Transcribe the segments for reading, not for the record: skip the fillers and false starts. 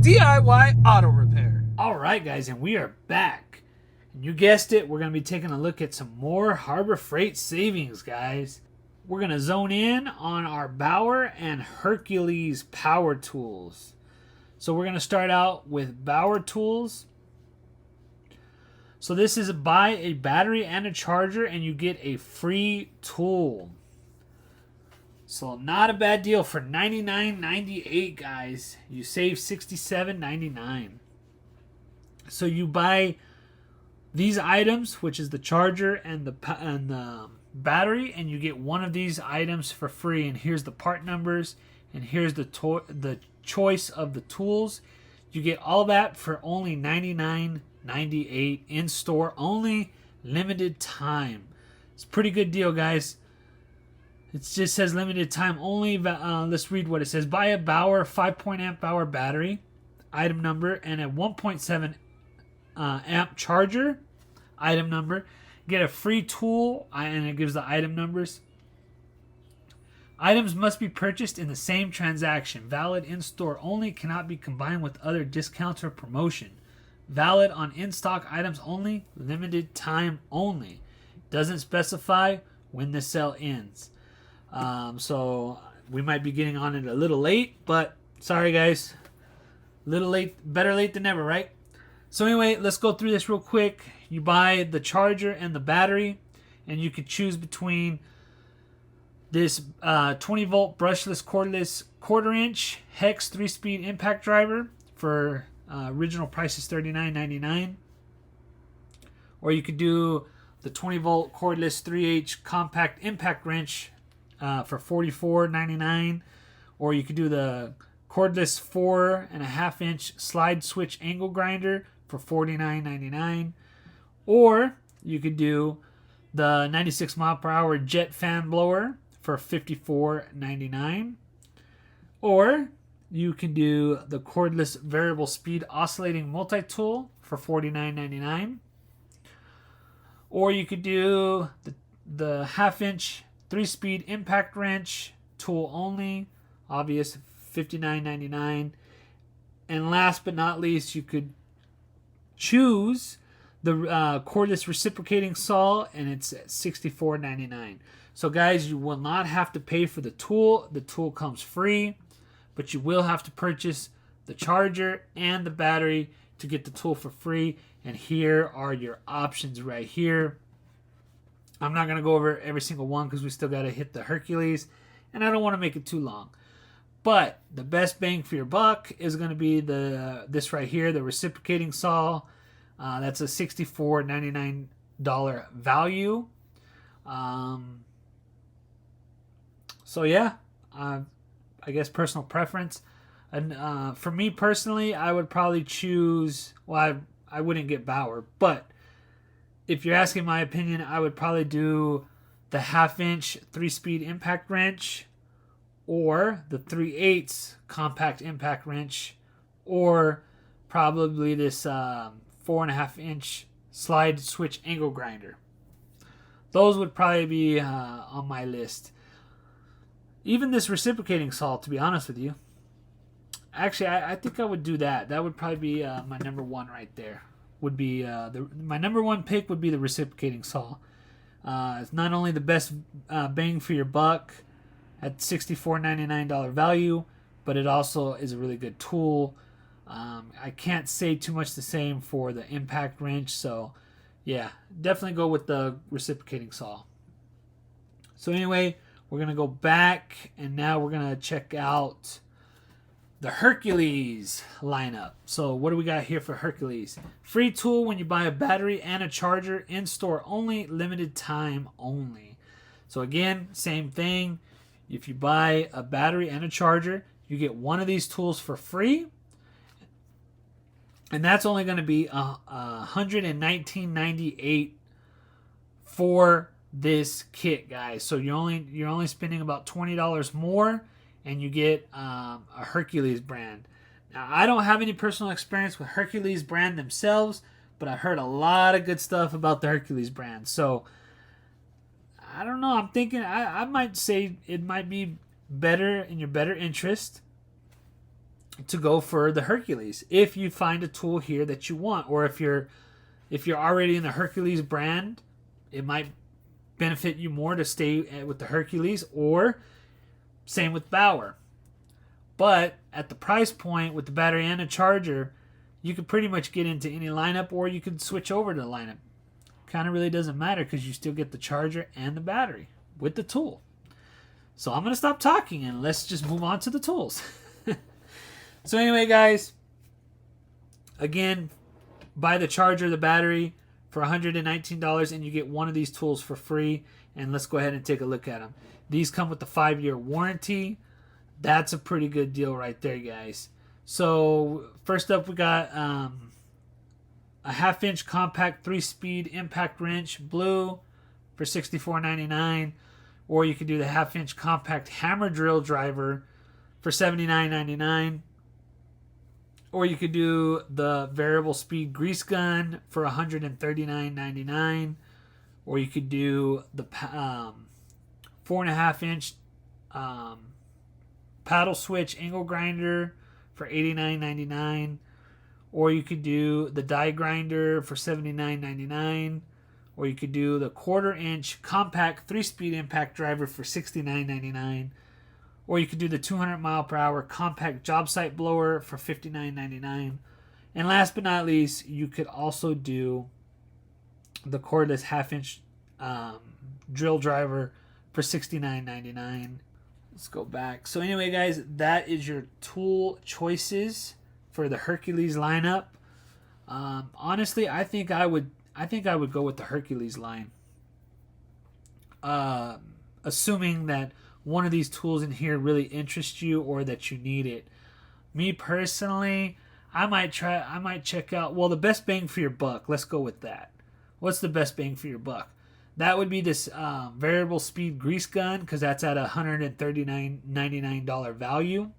DIY auto repair. All right, guys, and we are back. And you guessed it, we're going to be taking a look at some more Harbor Freight savings, guys. We're going to zone in on our Bauer and Hercules power tools. So we're going to start out with Bauer tools. So this is buy a battery and a charger and you get a free tool. So not a bad deal for $99.98, guys. You save $67.99. So you buy these items, which is the charger and the battery, and you get one of these items for free. And here's the part numbers, and here's the choice of the tools. You get all that for only $99.98 in store, only limited time. It's a pretty good deal, guys. It just says limited time only. Let's read what it says. Buy a Bauer 5 amp hour battery, item number, and a 1.7 amp charger, item number. Get a free tool, and it gives the item numbers. Items must be purchased in the same transaction. Valid in store only. Cannot be combined with other discounts or promotion. Valid on in-stock items only. Limited time only. Doesn't specify when the sale ends. So we might be getting on it a little late, but sorry, guys. Little late, better late than never, right? So anyway, let's go through this real quick. You buy the charger and the battery, and you could choose between this 20-volt brushless cordless quarter-inch hex 3-speed impact driver for original price is $39.99, or you could do the 20-volt cordless 3H compact impact wrench for $44.99, or you could do the cordless 4.5-inch slide switch angle grinder for $49.99, or you could do the 96 mile per hour jet fan blower for $54.99, or you can do the cordless variable speed oscillating multi-tool for $49.99, or you could do the half-inch 3-speed impact wrench tool only, obvious, $59.99. And last but not least, you could choose the cordless reciprocating saw, and it's at $64.99. So guys, you will not have to pay for the tool. The tool comes free, but you will have to purchase the charger and the battery to get the tool for free. And here are your options right here. I'm not going to go over every single one because we still got to hit the Hercules, and I don't want to make it too long. But the best bang for your buck is going to be this right here, the reciprocating saw. That's a $64.99 value. So yeah, I guess personal preference. And for me personally, I would probably choose. Well, I wouldn't get Bauer, but if you're asking my opinion, I would probably do the half-inch 3-speed impact wrench, or the 3/8 compact impact wrench, or probably this 4.5-inch slide switch angle grinder. Those would probably be on my list. Even this reciprocating saw, to be honest with you. Actually, I think I would do that. That would probably be my number one right there. Would be my number one pick would be the reciprocating saw. It's not only the best bang for your buck at $64.99 value, but it also is a really good tool. I can't say too much the same for the impact wrench, so yeah, definitely go with the reciprocating saw. So anyway, we're going to go back, and now we're going to check out the Hercules lineup. So what do we got here for Hercules? Free tool when you buy a battery and a charger, in store only, limited time only. So again, same thing. If you buy a battery and a charger, you get one of these tools for free. And that's only going to be $119.98 for this kit, guys. So you're only spending about $20 more, and you get a Hercules brand. Now, I don't have any personal experience with Hercules brand themselves, but I heard a lot of good stuff about the Hercules brand. So I don't know. I'm thinking I might say it might be better in your better interest to go for the Hercules if you find a tool here that you want, or if you're already in the Hercules brand, it might benefit you more to stay with the Hercules, or same with Bauer. But at the price point with the battery and a charger, you could pretty much get into any lineup, or you could switch over to the lineup. Kind of really doesn't matter because you still get the charger and the battery with the tool. So I'm going to stop talking and let's just move on to the tools. So anyway, guys, again, buy the charger, the battery for $119, and you get one of these tools for free. And let's go ahead and take a look at them. These come with the 5-year warranty. That's a pretty good deal right there, guys. So first up, we got a 1/2-inch compact 3-speed impact wrench, blue, for $64.99. Or you could do the 1/2-inch compact hammer drill driver for $79.99. Or you could do the variable speed grease gun for $139.99. Or you could do the 4.5-inch paddle switch angle grinder for $89.99. Or you could do the die grinder for $79.99. Or you could do the 1/4-inch compact 3-speed impact driver for $69.99. Or you could do the 200-mile-per-hour compact job site blower for $59.99. And last but not least, you could also do the cordless 1/2-inch drill driver for $69.99. Let's go back. So anyway, guys, that is your tool choices for the Hercules lineup. Honestly, I think I would go with the Hercules line. Assuming that one of these tools in here really interests you or that you need it. Me personally, I might check out, well, the best bang for your buck. Let's go with that. What's the best bang for your buck? That would be this variable speed grease gun, because that's at a $139.99 value.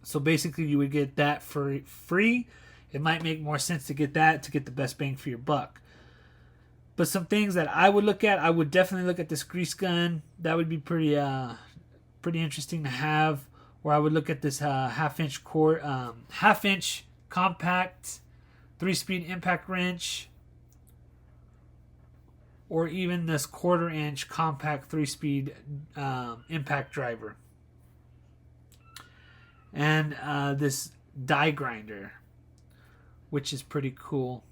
So basically you would get that for free. It might make more sense to get that to get the best bang for your buck. But some things that I would look at, I would definitely look at this grease gun. That would be pretty interesting to have. Or I would look at this 1/2-inch compact 3-speed impact wrench. Or even this 1/4-inch compact 3-speed impact driver. And this die grinder, which is pretty cool.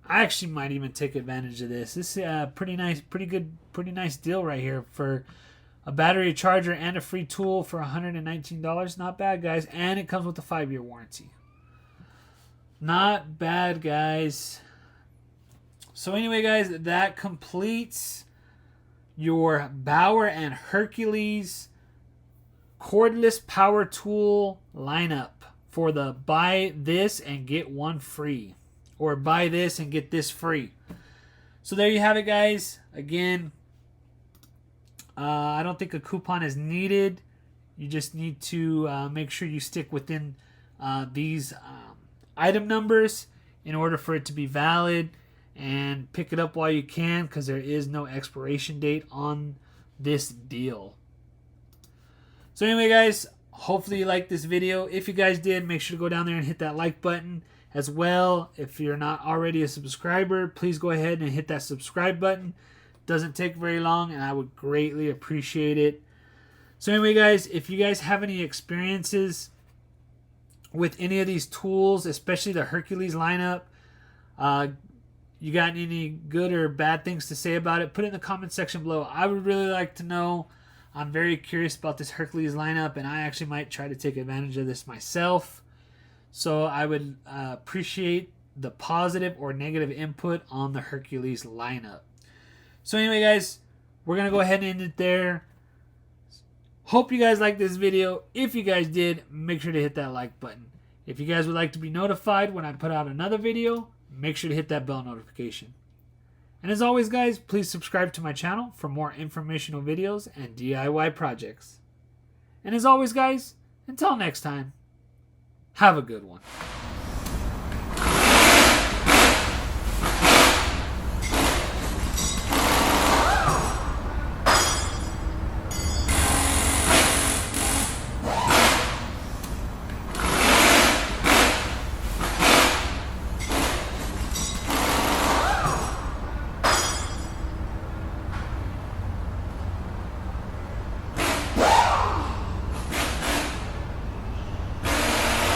I actually might even take advantage of this. This is a pretty nice deal right here for a battery, charger, and a free tool for $119. Not bad, guys. And it comes with a 5-year warranty. Not bad, guys. So anyway, guys, that completes your Bauer and Hercules cordless power tool lineup for the buy this and get one free, or buy this and get this free. So there you have it, guys. Again, I don't think a coupon is needed. You just need to make sure you stick within these item numbers in order for it to be valid, and pick it up while you can, because there is no expiration date on this deal. So anyway, guys, hopefully you liked this video. If you guys did, make sure to go down there and hit that like button. As well, if you're not already a subscriber, please go ahead and hit that subscribe button. Doesn't take very long, and I would greatly appreciate it. So anyway, guys, if you guys have any experiences with any of these tools, especially the Hercules lineup, you got any good or bad things to say about it, put it in the comment section below. I would really like to know. I'm very curious about this Hercules lineup, and I actually might try to take advantage of this myself. So I would appreciate the positive or negative input on the Hercules lineup. So anyway, guys, we're going to go ahead and end it there. Hope you guys liked this video. If you guys did, make sure to hit that like button. If you guys would like to be notified when I put out another video, make sure to hit that bell notification. And as always, guys, please subscribe to my channel for more informational videos and DIY projects. And as always, guys, until next time, have a good one.